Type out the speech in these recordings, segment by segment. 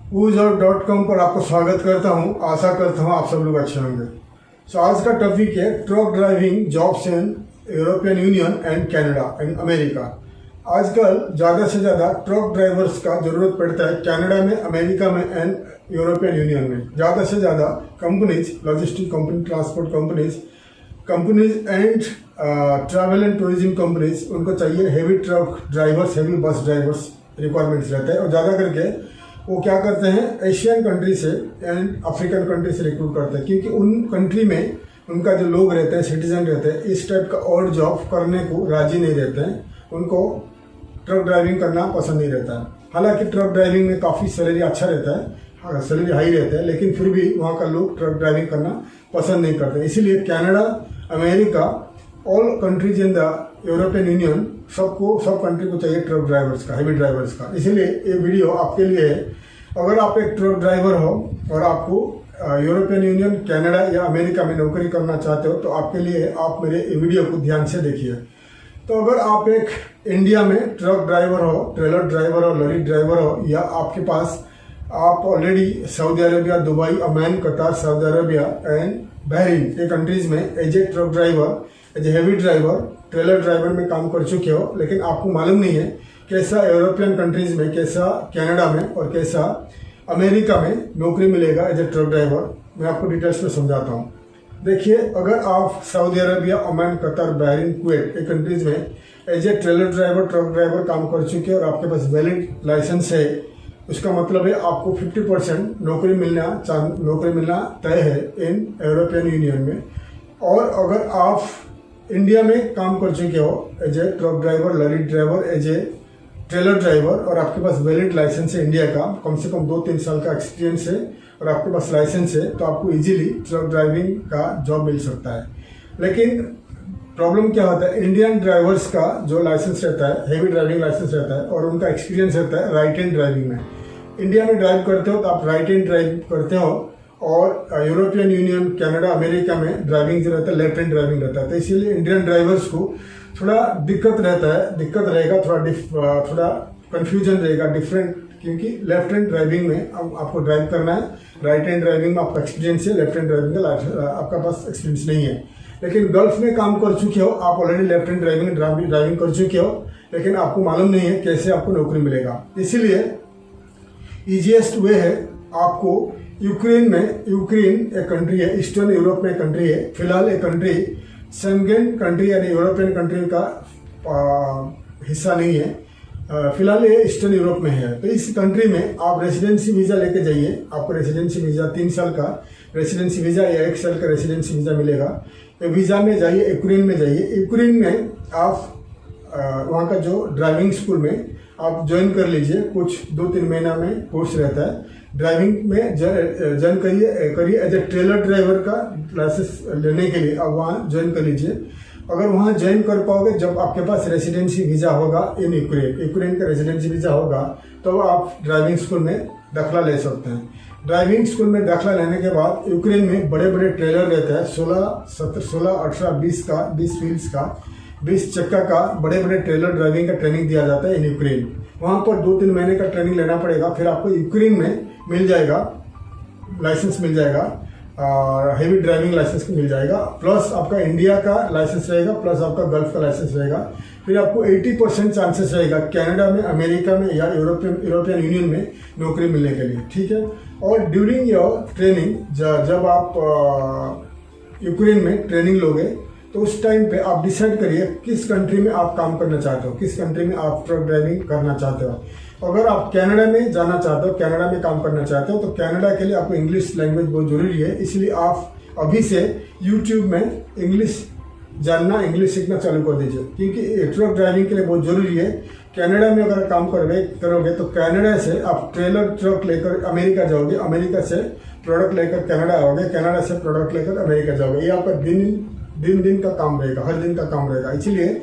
ऊज़.com पर आपको स्वागत करता हूं। आशा करता हूं आप सब लोग अच्छे होंगे। आज का टॉपिक है truck driving jobs in European union and Canada and America. आजकल ज़्यादा से ज़्यादा ट्रक ड्राइवर्स का ज़रूरत पड़ता है कनाडा में, अमेरिका में एंड यूरोपियन यूनियन में। ज़्यादा से ज़्यादा companies, logistic company, transport companies and travel and tourism companies, उनको चाहिए heavy truck drivers, heavy bus drivers requirements रहते हैं। और ज़्यादा करके वो क्या करते हैं, एशियन कंट्री से एंड अफ्रीकन कंट्री से रिक्रूट करते हैं, क्योंकि उन कंट्री में उनका जो लोग रहते हैं, सिटीजन रहते हैं, इस टाइप का और जॉब करने को राजी नहीं रहते हैं। उनको ट्रक ड्राइविंग करना पसंद नहीं रहता है। हालांकि ट्रक ड्राइविंग में काफ़ी सैलरी अच्छा रहता है, सैलरी हाई रहता है, लेकिन फिर भी वहाँ का लोग ट्रक ड्राइविंग करना पसंद नहीं करते। इसीलिए Canada, America, all countries in the European union, सब कंट्री को चाहिए ट्रक ड्राइवर्स का, हेवी ड्राइवर्स का। इसीलिए ये वीडियो आपके लिए है। अगर आप एक ट्रक ड्राइवर हो और आपको यूरोपियन यूनियन, कनाडा या अमेरिका में नौकरी करना चाहते हो, तो आपके लिए आप मेरे वीडियो को ध्यान से देखिए। तो अगर आप एक इंडिया में ट्रक ड्राइवर हो, ट्रेलर ड्राइवर हो, लॉरी ड्राइवर हो, या आपके पास आप already Saudi Arabia, Dubai, Oman, Qatar, Saudi Arabia and Bahrain ये कंट्रीज में as a truck driver, as a heavy driver, trailer driver में काम कर चुके हो, लेकिन आपको मालूम नहीं है कैसा यूरोपियन कंट्रीज में, कैसा कनाडा में और कैसा अमेरिका में नौकरी मिलेगा एज ए ट्रक ड्राइवर, मैं आपको डिटेल्स में समझाता हूँ। देखिए, अगर आप Saudi Arabia, Oman, Qatar, Bahrain, Kuwait ये कंट्रीज में as a trailer driver, truck driver काम कर चुके हैं और आपके पास वैलिड लाइसेंस है, उसका मतलब है आपको 50% नौकरी मिलना तय है इन यूरोपियन यूनियन में। और अगर आप इंडिया में काम कर चुके हो as a truck driver, lorry driver, as a trailer driver, और आपके पास वैलिड लाइसेंस है इंडिया का, कम से कम 2-3 साल का एक्सपीरियंस है और आपके पास लाइसेंस है, तो आपको इजीली ट्रक ड्राइविंग का जॉब मिल सकता है। लेकिन प्रॉब्लम क्या होता है, इंडियन ड्राइवर्स का जो लाइसेंस रहता है, हेवी ड्राइविंग लाइसेंस रहता है, और उनका एक्सपीरियंस रहता है राइट हैंड ड्राइविंग में। इंडिया में ड्राइव करते हो तो आप राइट हैंड ड्राइव करते हो, और यूरोपियन यूनियन, कनाडा, अमेरिका में ड्राइविंग जो रहता है लेफ्ट हैंड ड्राइविंग रहता है। तो इसीलिए इंडियन ड्राइवर्स को थोड़ा दिक्कत रहेगा, थोड़ा कन्फ्यूजन रहेगा, डिफरेंट, क्योंकि लेफ्ट हैंड ड्राइविंग में आपको ड्राइव करना है, राइट हैंड ड्राइविंग में आपका एक्सपीरियंस है, लेफ्ट हैंड ड्राइविंग का आपका पास एक्सपीरियंस नहीं है। लेकिन गल्फ में काम कर चुके हो, आप ऑलरेडी लेफ्ट हैंड ड्राइविंग कर चुके हो, लेकिन आपको मालूम नहीं है कैसे आपको नौकरी मिलेगा। इसीलिए ईजीएस्ट वे है आपको यूक्रेन एक कंट्री है, ईस्टर्न यूरोप में कंट्री है, फिलहाल एक कंट्री शेंगेन कंट्री यानी यूरोपियन कंट्री का हिस्सा नहीं है, फिलहाल ये ईस्टर्न यूरोप में है। तो इस कंट्री में आप रेसिडेंसी वीज़ा लेके जाइए, आपको रेसिडेंसी वीज़ा 3 साल का रेसिडेंसी वीज़ा या 1 साल का रेसिडेंसी वीज़ा मिलेगा। तो वीज़ा में जाइए, यूक्रेन में जाइए। यूक्रेन में आप वहाँ का जो ड्राइविंग स्कूल में आप ज्वाइन कर लीजिए, कुछ 2-3 महीना में कोर्स रहता है ड्राइविंग में, ज्वाइन करिए एज ए ट्रेलर ड्राइवर का लाइसेंस लेने के लिए आप वहाँ ज्वाइन कर लीजिए। अगर वहाँ ज्वाइन कर पाओगे, जब आपके पास रेसिडेंसी वीज़ा होगा इन यूक्रेन का रेसिडेंसी वीज़ा होगा, तो आप ड्राइविंग स्कूल में दाखिला ले सकते हैं। ड्राइविंग स्कूल में दाखिला लेने के बाद यूक्रेन में बड़े बड़े ट्रेलर रहते हैं, 16, 18, 20 व्हील्स का, 20 चक्का का बड़े बड़े ट्रेलर ड्राइविंग का ट्रेनिंग दिया जाता है इन यूक्रेन। वहाँ पर 2-3 महीने का ट्रेनिंग लेना पड़ेगा, फिर आपको यूक्रेन में मिल जाएगा, लाइसेंस मिल जाएगा, हेवी ड्राइविंग लाइसेंस मिल जाएगा, प्लस आपका इंडिया का लाइसेंस रहेगा, प्लस आपका गल्फ का लाइसेंस रहेगा। फिर आपको 80% चांसेस रहेगा कनाडा में, अमेरिका में या यूरोपियन यूनियन में नौकरी मिलने के लिए, ठीक है। और ड्यूरिंग योर ट्रेनिंग, जब आप यूक्रेन में ट्रेनिंग लोगे, तो उस टाइम पे आप डिसाइड करिए किस कंट्री में आप काम करना चाहते हो, किस कंट्री में आप ट्रक ड्राइविंग करना चाहते हो। अगर आप कनाडा में जाना चाहते हो, कनाडा में काम करना चाहते हो, तो कनाडा के लिए आपको इंग्लिश लैंग्वेज बहुत जरूरी है। इसलिए आप अभी से यूट्यूब में इंग्लिश जानना, इंग्लिश सीखना चालू कर दीजिए, क्योंकि ट्रक ड्राइविंग के लिए बहुत जरूरी है। कनाडा में अगर काम करोगे तो कनाडा से आप ट्रेलर ट्रक लेकर अमेरिका जाओगे, अमेरिका से प्रोडक्ट लेकर कनाडा आओगे, कनाडा से प्रोडक्ट लेकर अमेरिका जाओगे। ये आपका दिन का काम रहेगा, हर दिन का काम रहेगा। इसलिए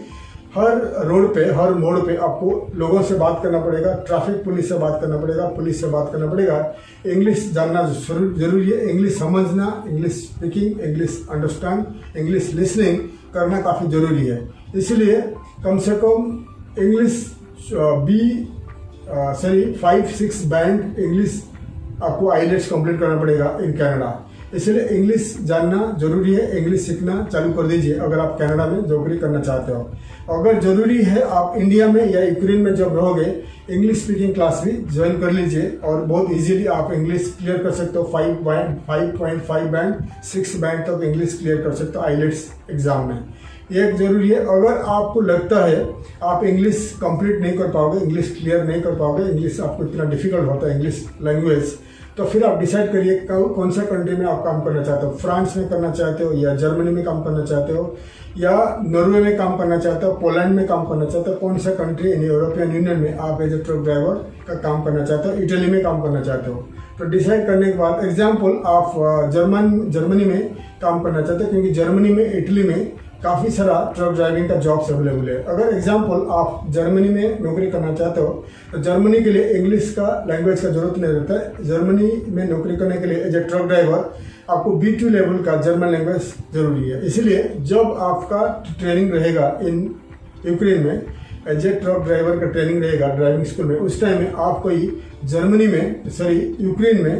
हर रोड पे, हर मोड़ पे आपको लोगों से बात करना पड़ेगा, ट्रैफिक पुलिस से बात करना पड़ेगा, पुलिस से बात करना पड़ेगा। इंग्लिश जानना जरूरी है, इंग्लिश समझना, English speaking, English understand, English listening करना काफ़ी ज़रूरी है। इसलिए कम से कम इंग्लिश 5-6 बैंड इंग्लिश आपको आईलेट्स कंप्लीट करना पड़ेगा इन कनाडा। इसलिए इंग्लिश जानना जरूरी है, इंग्लिश सीखना चालू कर दीजिए अगर आप कनाडा में नौकरी करना चाहते हो। अगर जरूरी है आप इंडिया में या यूक्रेन में जब रहोगे, इंग्लिश स्पीकिंग क्लास भी ज्वाइन कर लीजिए और बहुत इजीली आप इंग्लिश क्लियर कर सकते हो। 5.5 बैंड 6 बैंड तक इंग्लिश क्लियर कर सकते हो आईलेट्स एग्जाम में। ये जरूरी है। अगर आपको लगता है आप इंग्लिश कंप्लीट नहीं कर पाओगे, इंग्लिश क्लियर नहीं कर पाओगे, इंग्लिश आपको इतना डिफिकल्ट होता है इंग्लिश लैंग्वेज, तो फिर आप डिसाइड करिए कौन सा कंट्री में आप काम करना चाहते हो। फ्रांस में करना चाहते हो या जर्मनी में काम करना चाहते हो या नॉर्वे में काम करना चाहते हो, पोलैंड में काम करना चाहते हो, कौन सा कंट्री इन यूरोपियन यूनियन में आप एज ए ट्रक ड्राइवर का काम करना चाहते हो, इटली में काम करना चाहते हो। तो डिसाइड करने के बाद एग्जाम्पल आप जर्मनी में काम करना चाहते हो, क्योंकि जर्मनी में इटली में काफ़ी सारा ट्रक ड्राइविंग का जॉब्स अवेलेबल है। अगर एग्जाम्पल आप जर्मनी में नौकरी करना चाहते हो तो जर्मनी के लिए इंग्लिश का लैंग्वेज का जरूरत नहीं रहता है। जर्मनी में नौकरी करने के लिए एज ए ट्रक ड्राइवर आपको B2 लेवल का जर्मन लैंग्वेज जरूरी है। इसलिए जब आपका ट्रेनिंग रहेगा इन यूक्रेन में, एज ए ट्रक ड्राइवर का ट्रेनिंग रहेगा ड्राइविंग स्कूल में, उस टाइम में आप कोई यूक्रेन में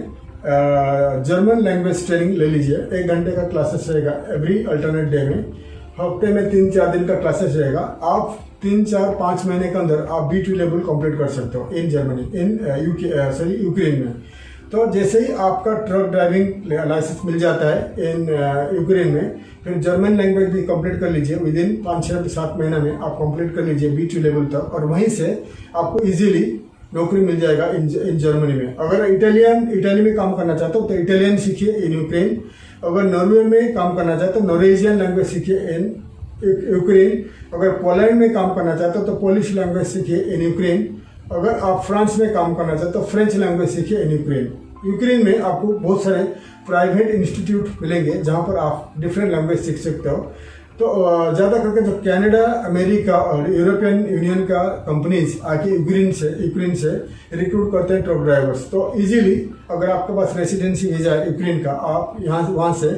जर्मन लैंग्वेज ट्रेनिंग ले लीजिए। 1 घंटे का क्लासेस रहेगा एवरी अल्टरनेट डे में, हफ्ते में 3-4 दिन का क्लासेस रहेगा। आप 3-4-5 महीने के अंदर आप B2 लेवल कंप्लीट कर सकते हो इन यूक्रेन में। तो जैसे ही आपका ट्रक ड्राइविंग लाइसेंस मिल जाता है इन यूक्रेन में, फिर जर्मन लैंग्वेज भी कंप्लीट कर लीजिए। विदिन 5-6-7 महीना में आप कंप्लीट कर लीजिए B2 लेवल तक, और वहीं से आपको इजीली नौकरी मिल जाएगा इन जर्मनी में। अगर इटाली में काम करना चाहते हो तो इटालियन सीखिए इन यूक्रेन। अगर नॉर्वे में काम करना चाहते हो नॉर्वेजियन लैंग्वेज सीखिए इन यूक्रेन। अगर पोलैंड में काम करना चाहते हो तो पोलिश लैंग्वेज सीखिए इन यूक्रेन। अगर आप फ्रांस में काम करना चाहते हो फ्रेंच लैंग्वेज सीखिए इन यूक्रेन। यूक्रेन में आपको बहुत सारे प्राइवेट इंस्टीट्यूट मिलेंगे जहां पर आप डिफरेंट लैंग्वेज सीख सकते हो। तो ज़्यादा करके जो कनाडा, अमेरिका और यूरोपियन यूनियन का कंपनीज आके यूक्रेन से रिक्रूट करते हैं ट्रक ड्राइवर्स। तो इजीली अगर आपके पास रेसिडेंसी वीजा है यूक्रेन का, आप वहाँ से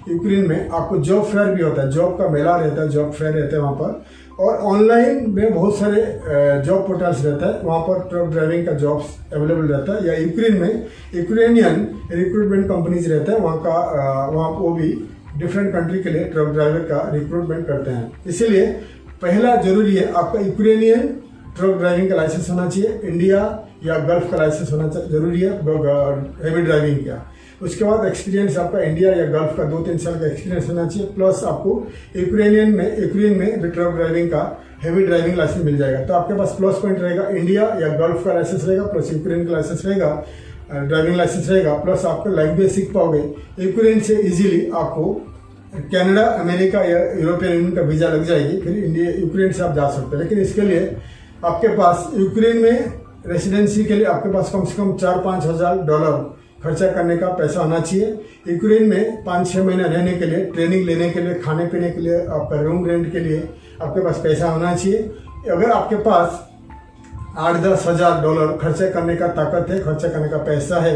यूक्रेन में आपको जॉब फेयर भी होता है, जॉब का मेला रहता है, जॉब फेयर रहता है वहाँ पर। और ऑनलाइन में बहुत सारे जॉब पोर्टल्स रहता है, वहाँ पर ट्रक ड्राइविंग का जॉब्स अवेलेबल रहता है। या यूक्रेन में यूक्रेनियन रिक्रूटमेंट कंपनीज रहता है, वहाँ वो भी डिफरेंट कंट्री के लिए ट्रक ड्राइवर का रिक्रूटमेंट करते हैं। इसीलिए पहला जरूरी है आपका यूक्रेनियन ट्रक ड्राइविंग का लाइसेंस होना चाहिए। इंडिया या गल्फ का लाइसेंस होना जरूरी है हेवी ड्राइविंग का। उसके बाद एक्सपीरियंस आपका इंडिया या गल्फ का 2-3 साल का एक्सपीरियंस होना चाहिए। प्लस आपको यूक्रेन में भी ट्रक ड्राइविंग का हेवी ड्राइविंग लाइसेंस मिल जाएगा। तो आपके पास प्लस पॉइंट रहेगा, इंडिया या गल्फ का लाइसेंस रहेगा, प्लस यूक्रेन का लाइसेंस रहेगा, ड्राइविंग लाइसेंस रहेगा, प्लस आपका लैंग्वेज सीख पाओगे। यूक्रेन से इजीली आपको कनाडा, अमेरिका या यूरोपियन यूनियन का वीजा लग जाएगी, फिर यूक्रेन से आप जा सकते हैं। लेकिन इसके लिए आपके पास यूक्रेन में रेसिडेंसी के लिए आपके पास कम से कम $4-5 हज़ार खर्चा करने का पैसा होना चाहिए। यूक्रेन में 5-6 महीने रहने के लिए, ट्रेनिंग लेने के लिए, खाने पीने के लिए, आपका रूम रेंट के लिए आपके पास पैसा होना चाहिए। अगर आपके पास $8-10 हज़ार खर्चा करने का ताकत है, खर्चा करने का पैसा है,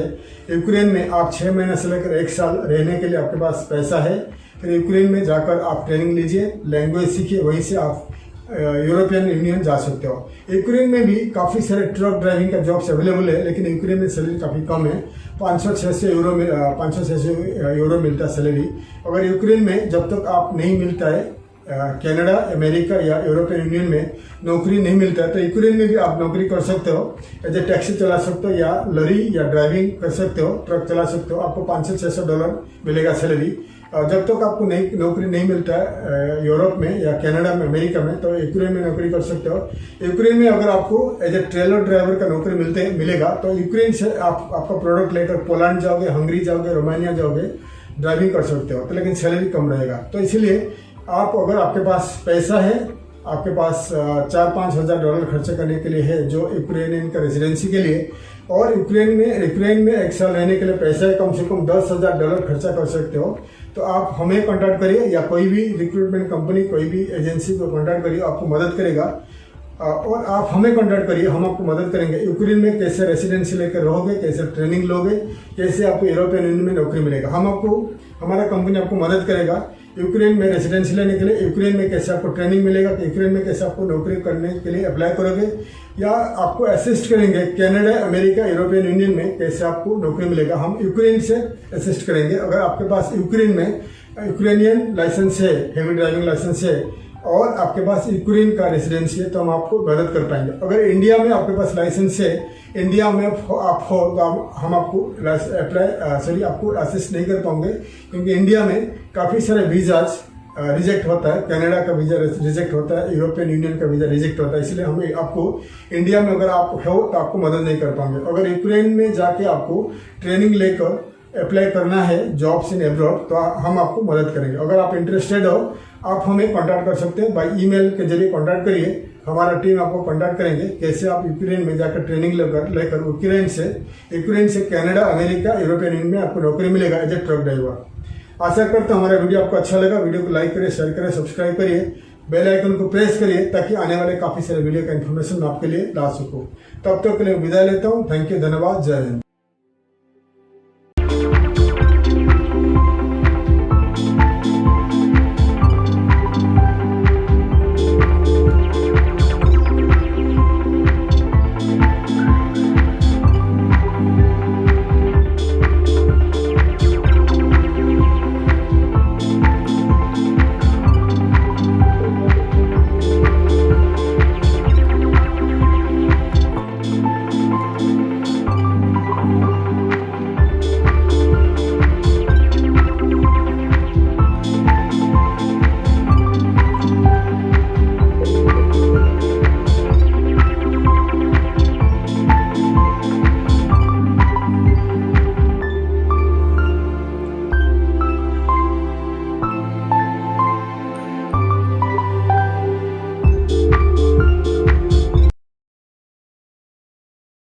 यूक्रेन में आप 6 महीने से लेकर 1 साल रहने के लिए आपके पास पैसा है, फिर यूक्रेन में जाकर आप ट्रेनिंग लीजिए, लैंग्वेज सीखिए, वहीं से आप यूरोपियन यूनियन जा सकते हो। यूक्रेन में भी काफ़ी सारे ट्रक ड्राइविंग का जॉब्स अवेलेबल है, लेकिन यूक्रेन में सैलरी काफ़ी कम है। 500-600 यूरो मिलता है सैलरी। अगर यूक्रेन में जब तक आप नहीं मिलता है कनाडा, अमेरिका या यूरोपियन यूनियन में नौकरी नहीं मिलता है, तो यूक्रेन में भी आप नौकरी कर सकते हो। एज ए टैक्सी चला सकते हो या लॉरी या ड्राइविंग कर सकते हो, ट्रक चला सकते हो। आपको $500-600 मिलेगा सैलरी। जब तक आपको नौकरी नहीं मिलता है यूरोप में या कनाडा में, अमेरिका में, तो यूक्रेन में नौकरी कर सकते हो। यूक्रेन में अगर आपको एज ए ट्रेलर ड्राइवर का नौकरी मिलेगा तो यूक्रेन से आप आपका प्रोडक्ट लेकर पोलैंड जाओगे, हंगरी जाओगे, रोमानिया जाओगे, ड्राइविंग कर सकते हो। तो लेकिन सैलरी कम रहेगा। तो इसीलिए अगर आपके पास पैसा है, आपके पास $4-5 हज़ार खर्चा करने के लिए है जो यूक्रेनियन का रेजिडेंसी के लिए, और यूक्रेन में 1 साल रहने के लिए पैसा है, कम से कम $10 हज़ार खर्चा कर सकते हो। तो आप हमें कॉन्टैक्ट करिए या कोई भी रिक्रूटमेंट कंपनी, कोई भी एजेंसी को कॉन्टैक्ट करिए, आपको मदद करेगा। और आप हमें कॉन्टैक्ट करिए, हम आपको मदद करेंगे। यूक्रेन में कैसे रेसिडेंसी लेकर रहोगे, कैसे ट्रेनिंग लोगे, कैसे आपको यूरोपियन यूनियन में नौकरी मिलेगा, हमारा कंपनी आपको मदद करेगा। यूक्रेन में रेसिडेंसी लेने के लिए, यूक्रेन में कैसे आपको ट्रेनिंग मिलेगा, कि यूक्रेन में कैसे आपको नौकरी करने के लिए अप्लाई करोगे, या आपको असिस्ट करेंगे कनाडा, अमेरिका, यूरोपियन यूनियन में कैसे आपको नौकरी मिलेगा, हम यूक्रेन से असिस्ट करेंगे। अगर आपके पास यूक्रेन में यूक्रेनियन लाइसेंस है, हेवी ड्राइविंग लाइसेंस है और आपके पास यूक्रेन का रेसिडेंसी है तो हम आपको मदद कर पाएंगे। अगर इंडिया में आपके पास लाइसेंस है, इंडिया में आप हो तो हम आपको आपको असिस्ट नहीं कर पाएंगे, क्योंकि इंडिया में काफ़ी सारे वीज़ाज रिजेक्ट होता है। कनाडा का वीज़ा रिजेक्ट होता है, यूरोपियन यूनियन का वीज़ा रिजेक्ट होता है, इसलिए हमें आपको इंडिया में अगर आप हो तो आपको मदद नहीं कर पाएंगे। अगर यूक्रेन में जाके आपको ट्रेनिंग लेकर अप्लाई करना है जॉब्स इन एब्रॉड तो हम आपको मदद करेंगे। अगर आप इंटरेस्टेड हो आप हमें कांटेक्ट कर सकते हैं, बाय ईमेल के जरिए कांटेक्ट करिए, हमारा टीम आपको कांटेक्ट करेंगे कैसे आप यूक्रेन में जाकर ट्रेनिंग लेकर यूक्रेन से कनाडा, अमेरिका, यूरोपियन यूनियन में आपको नौकरी मिलेगा एज ए ट्रक ड्राइवर। आशा करता हूँ हमारा वीडियो आपको अच्छा लगा। वीडियो को लाइक करिए, शेयर करिए, सब्सक्राइब करिए, बेल आइकन को प्रेस करिए ताकि आने वाले काफ़ी सारे वीडियो का इन्फॉर्मेशन मैं आपके लिए ला सकूँ। तब तक के लिए विदाई लेता हूँ। थैंक यू, धन्यवाद, जय हिंद।